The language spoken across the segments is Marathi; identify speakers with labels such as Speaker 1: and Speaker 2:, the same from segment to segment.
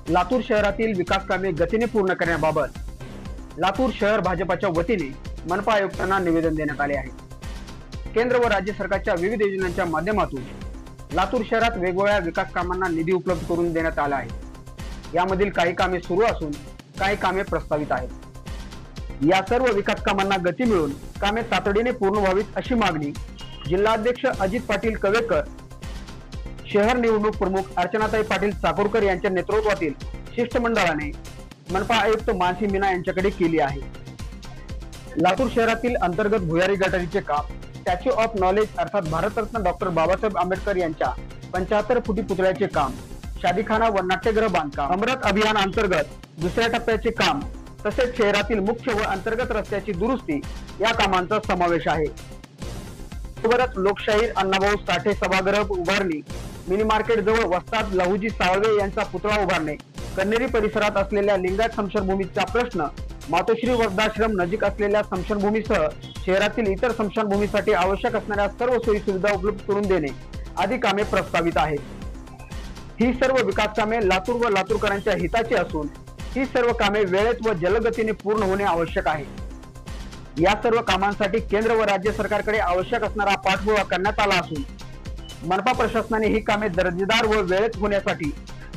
Speaker 1: लातूर शहरातील विकास कामे गतीने पूर्ण करण्याबाबत लातूर शहर भाजपाच्या वतीने मनपा आयुक्तांना निवेदन देण्यात आले आहे। केंद्र व राज्य सरकारच्या विविध योजनांच्या माध्यमातून लातूर शहरात वेगवेगळ्या विकास कामांना निधी उपलब्ध करून देण्यात आला आहे। यामधील काही कामे सुरू असून काही कामे प्रस्तावित आहेत। या सर्व विकास कामांना गती मिळून कामे तातडीने पूर्ण व्हावीत अशी मागणी जिल्हाध्यक्ष अजित पाटील कवेकर, शहर निवडणूक प्रमुख अर्चनाताई पाटील चाकूरकर यांच्या नेतृत्वातील शिष्टमंडळाने मनपा आयुक्त मानसी मीना यांच्याकडे केली आहे। लातूर शहरातील अंतर्गत भुयारी गटारीचे काम, स्टॅच्यू ऑफ नॉलेज अर्थात भारतरत्न डॉक्टर बाबासाहेब आंबेडकर यांच्या 75 फुटी पुतळ्याचे काम, शादीखाना व नाट्यगृह बांधकाम, अमृत अभियान अंतर्गत दुसऱ्या टप्प्याचे काम तसेच शहरातील मुख्य व अंतर्गत रस्त्याची दुरुस्ती या कामांचा समावेश आहे। सोबतच लोकशाहीर अण्णाभाऊ साठे सभागृह उभारणी, मिनी मार्केट जवळ वस्ताद लहुजी साळवे यांचा पुतळा उभारणे, कन्हेरी परिसरात असलेल्या लिंगायत स्मशानभूमीचा प्रश्न, मातोश्री वृद्धाश्रम नजीक असलेल्या स्मशानभूमीसह शहरातील इतर स्मशानभूमीसाठी आवश्यक असणाऱ्या सर्व सोयी सुविधा उपलब्ध करून देणे आदी कामे प्रस्तावित आहेत। ही सर्व विकास कामे लातूर व लातूरकरांच्या हिताची असून ही सर्व कामे वेळेत व जलदगतीने पूर्ण होणे आवश्यक आहे। या सर्व कामांसाठी केंद्र व राज्य सरकारकडे आवश्यक असणारा पाठपुरावा करण्यात आला असून मनपा प्रशासनाने ही कामे दर्जेदार व वेळेत होण्यासाठी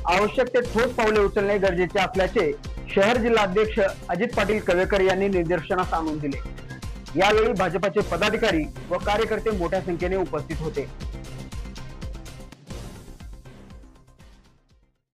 Speaker 1: आवश्यक ते ठोस पावले उचलणे गरजेचे असल्याचे शहर जिल्हाध्यक्ष अजित पाटील कवेकर यांनी निदर्शनास आणून दिले। यावेळी भाजपाचे पदाधिकारी व कार्यकर्ते मोठ्या संख्येने उपस्थित होते।